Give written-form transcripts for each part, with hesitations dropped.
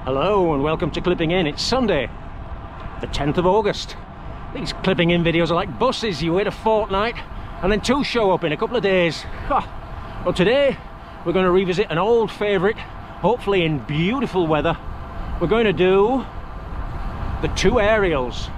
Hello and welcome to Clipping In. It's Sunday, the 10th of August. These Clipping In videos are like buses. You wait a fortnight and then two show up in a couple of days. Well, today we're going to revisit an old favourite, hopefully in beautiful weather. We're going to do the two aerials.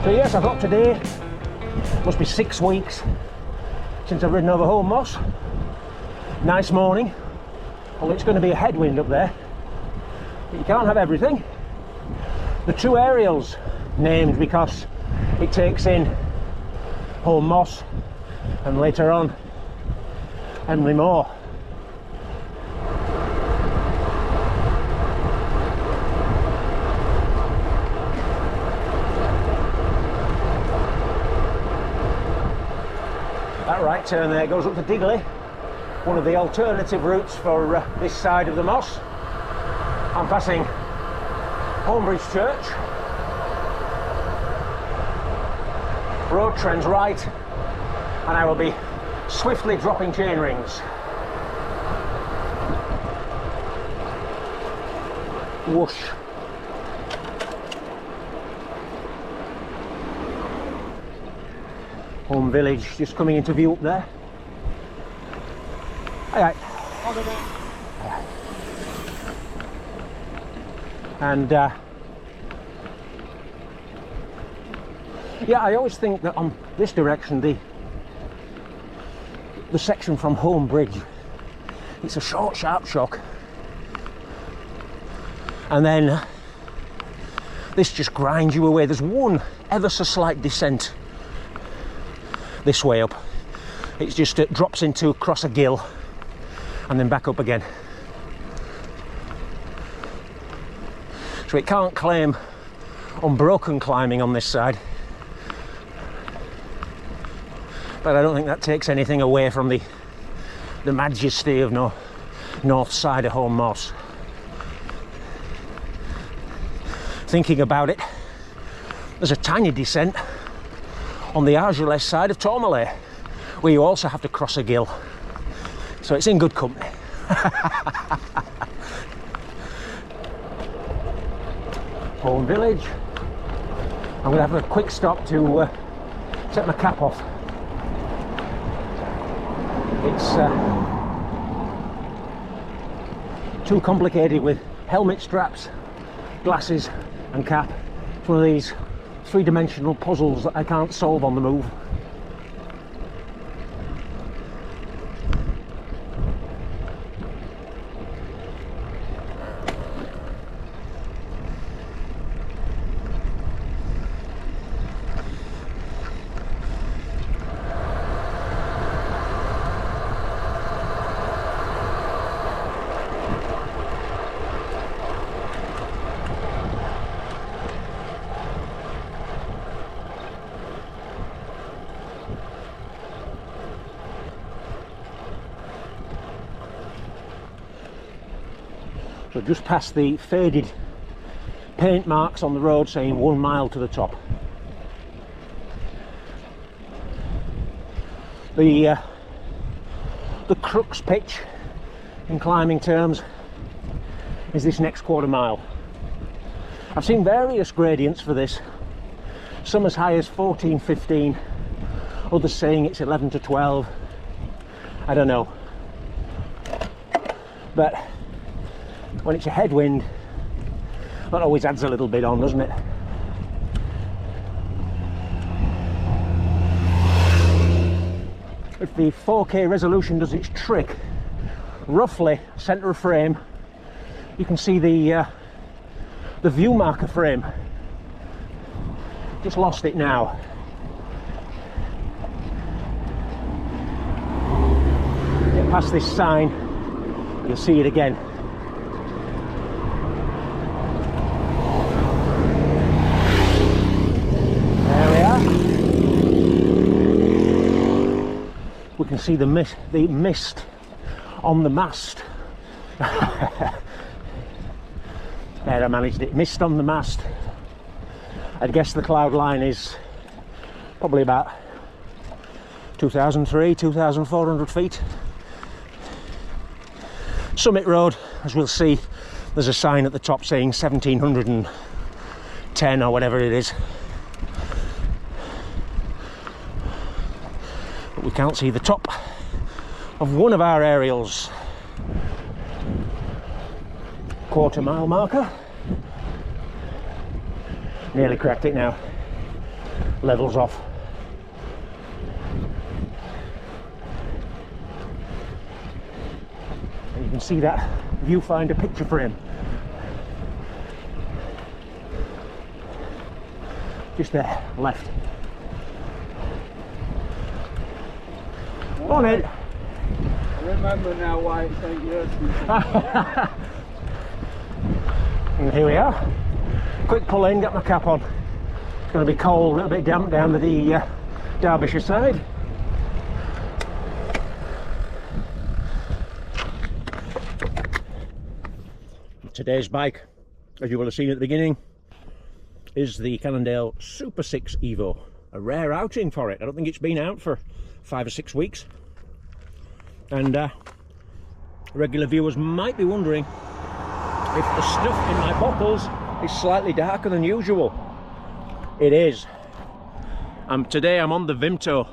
So yes, I thought today must be 6 weeks since I've ridden over Home Moss. Nice morning, although it's going to be a headwind up there, but you can't have everything. The two aerials named because it takes in Home Moss and later on Emily Moor. That right turn there goes up to Digley, one of the alternative routes for this side of the Moss. I'm passing Homebridge Church. Road trends right, and I will be swiftly dropping chain rings. Whoosh. Home Village just coming into view up there. Aye, aye. And yeah, I always think that on this direction, the section from Home Bridge, it's a short, sharp shock, and then this just grinds you away. There's one ever so slight descent this way up. It just drops into across a gill and then back up again. So it can't claim unbroken climbing on this side, but I don't think that takes anything away from the majesty of north side of Home Moss. Thinking about it, there's a tiny descent on the Argelès side of Tourmalet, where you also have to cross a gill, so it's in good company. Home Village. I'm going to have a quick stop to set my cap off. It's too complicated with helmet straps, glasses and cap. It's one of these three-dimensional puzzles that I can't solve on the move. So just past the faded paint marks on the road saying 1 mile to the top. The crux pitch in climbing terms is this next quarter mile. I've seen various gradients for this, some as high as 14, 15, others saying it's 11 to 12. I don't know. But when it's a headwind, That always adds a little bit on, doesn't it? If the 4K resolution does its trick, roughly centre of frame, you can see the view marker frame. Just lost it now. Get past this sign, you'll see it again. There we are. We can see the mist on the mast. There, I managed it. Mist on the mast. I'd guess the cloud line is probably about 2,400 feet. Summit Road, as we'll see, there's a sign at the top saying 1710 or whatever it is. But we can't see the top of one of our aerials. Quarter mile marker. Nearly cracked it now. Levels off. And you can see that viewfinder picture frame. Just there, left. On it. I remember now why it's 8 years since. And here we are. Quick pull in, get my cap on. It's going to be cold, a little bit damp down the Derbyshire side. Today's bike, as you will have seen at the beginning, is the Cannondale Super 6 Evo. A rare outing for it. I don't think it's been out for 5 or 6 weeks. And regular viewers might be wondering if the stuff in my bottles is slightly darker than usual. It is. Today I'm on the Vimto.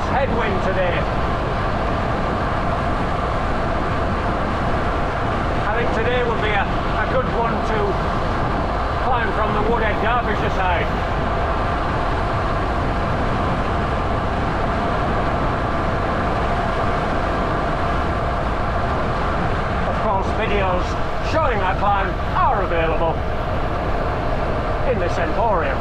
Headwind today. I think today would be a good one to climb from the Woodhead Derbyshire side. Of course, videos showing that climb are available in this emporium.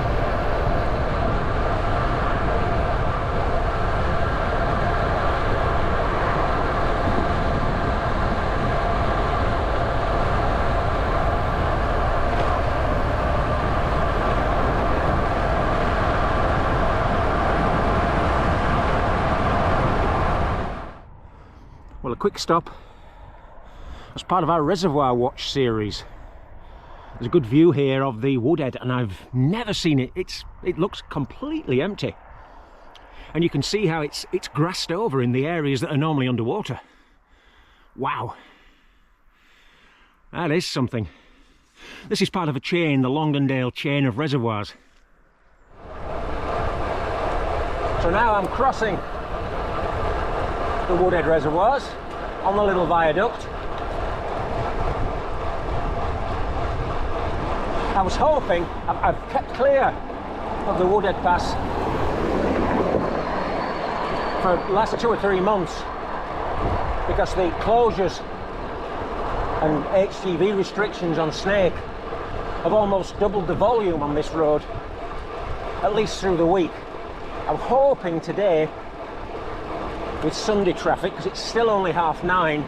Well, a quick stop as part of our Reservoir Watch series. There's a good view here of the Woodhead, and I've never seen it. It looks completely empty, and you can see how it's grassed over in the areas that are normally underwater. Wow, that is something. This is part of a chain, the Longdale chain of reservoirs. So now I'm crossing the Woodhead Reservoirs on the little viaduct. I was hoping, I've kept clear of the Woodhead Pass for the last 2 or 3 months because the closures and HGV restrictions on Snake have almost doubled the volume on this road, at least through the week. I'm hoping today, with Sunday traffic, because it's still only 9:30,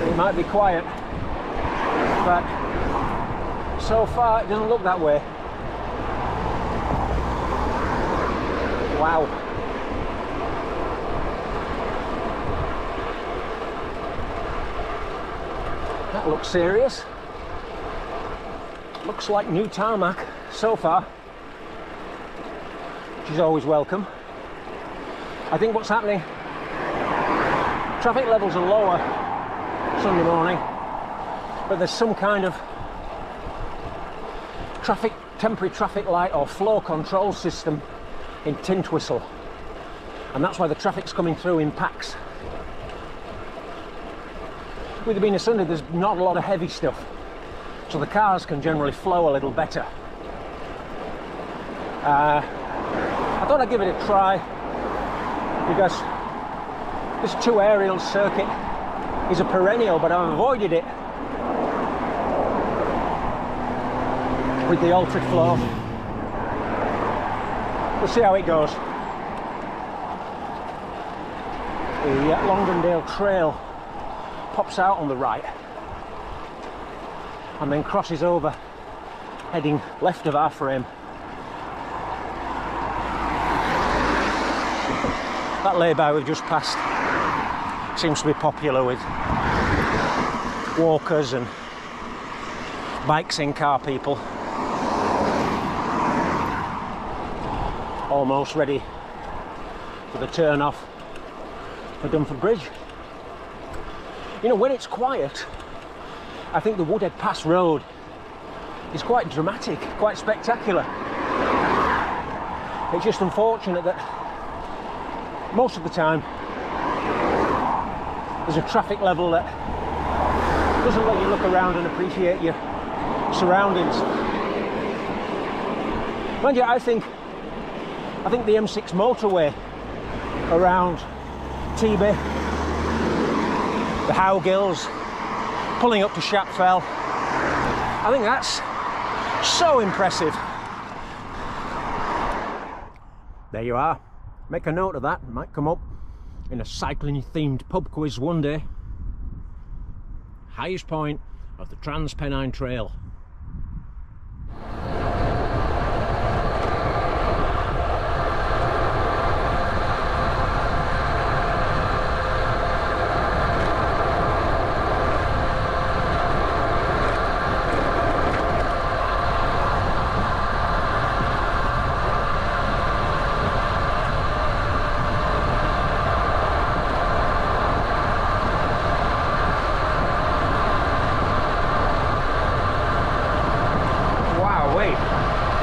it might be quiet, but so far it doesn't look that way. Wow. That looks serious. Looks like new tarmac so far, which is always welcome. I think what's happening, traffic levels are lower Sunday morning, but there's some kind of temporary traffic light or flow control system in Tintwistle, and that's why the traffic's coming through in packs. With it being a Sunday, there's not a lot of heavy stuff, so the cars can generally flow a little better. I thought I'd give it a try because this 2 aerial circuit is a perennial, but I've avoided it with the altered flow. We'll see how it goes. The Longdendale Trail pops out on the right and then crosses over, heading left of our frame. That lay-by we've just passed seems to be popular with walkers and bikes in car people. Almost ready for the turn off for Dunford Bridge. You know, when it's quiet, I think the Woodhead Pass Road is quite dramatic, quite spectacular. It's just unfortunate that most of the time there's a traffic level that doesn't let you look around and appreciate your surroundings. Mind you, I think the M6 motorway around Teby, the Howgills, pulling up to Shapfell, I think that's so impressive. There you are. Make a note of that. It might come up in a cycling themed pub quiz one day. Highest point of the Trans-Pennine Trail.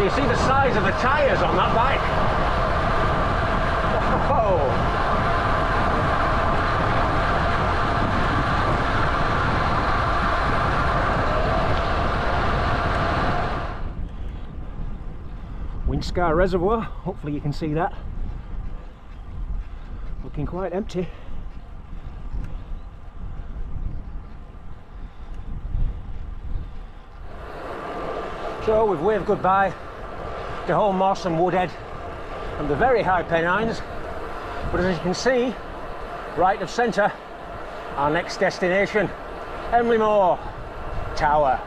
You see the size of the tyres on that bike? Oh. Woodhead Reservoir, hopefully you can see that. Looking quite empty. So we've waved goodbye to Holme Moss and Woodhead and the very high Pennines, but as you can see, right of centre, our next destination, Emley Moor Tower.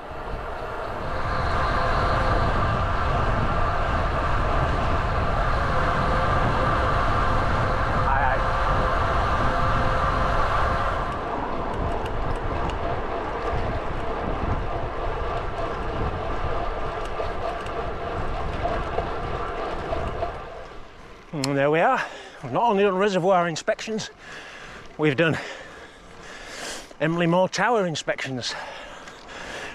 And there we are. We've not only done reservoir inspections, we've done Emley Moor Tower inspections.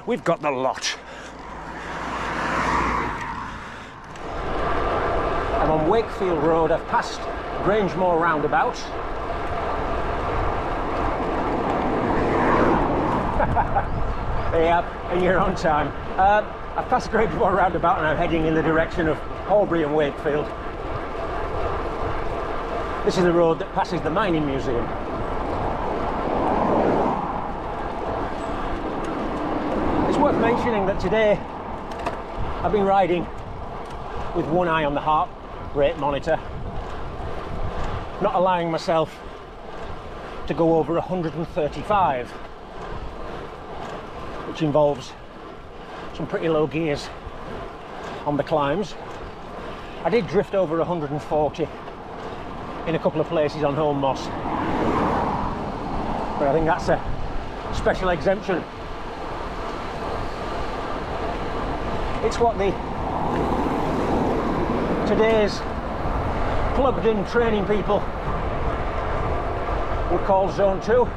We've got the lot. I'm on Wakefield Road. I've passed Grangemore roundabout. Ahab, and you're on time. I've passed Great War roundabout and I'm heading in the direction of Horbury and Wakefield. This is the road that passes the mining museum. It's worth mentioning that today I've been riding with one eye on the heart rate monitor, not allowing myself to go over 135, which involves some pretty low gears on the climbs. I did drift over 140 in a couple of places on Home Moss, but I think that's a special exemption. It's what today's plugged-in training people would call Zone 2.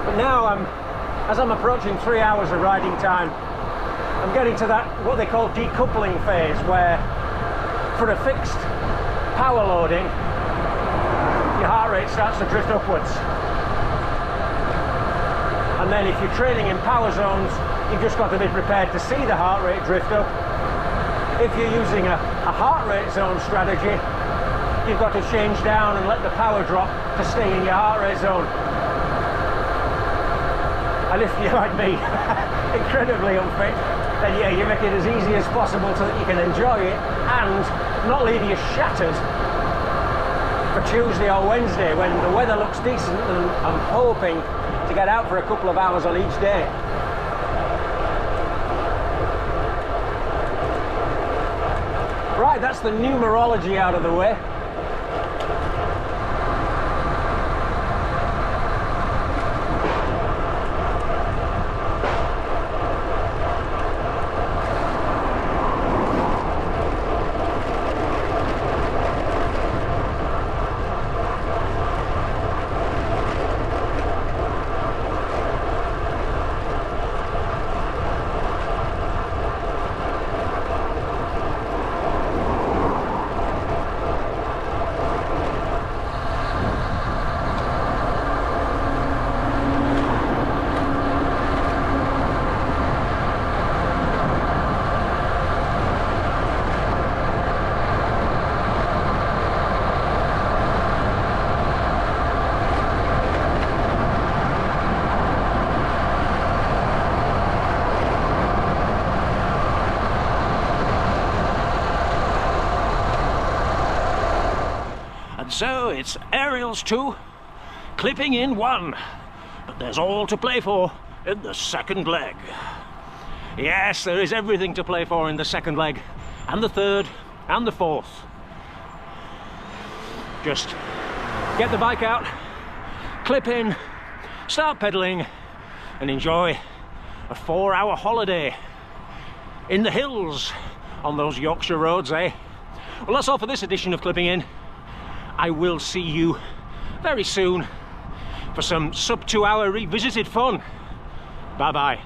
But now as I'm approaching 3 hours of riding time, I'm getting to that, what they call decoupling phase, where for a fixed power loading, your heart rate starts to drift upwards. And then if you're training in power zones, you've just got to be prepared to see the heart rate drift up. If you're using a heart rate zone strategy, you've got to change down and let the power drop to stay in your heart rate zone. And if you're like me, incredibly unfit, then yeah, you make it as easy as possible so that you can enjoy it and not leave you shattered for Tuesday or Wednesday when the weather looks decent and I'm hoping to get out for a couple of hours on each day. Right, that's the numerology out of the way. So it's aerials 2, clipping in 1, but there's all to play for in the second leg. Yes, there is everything to play for in the second leg, and the third, and the fourth. Just get the bike out, clip in, start pedaling, and enjoy a 4-hour holiday in the hills on those Yorkshire roads, eh? Well, that's all for this edition of Clipping In. I will see you very soon for some sub 2 hour revisited fun. Bye bye.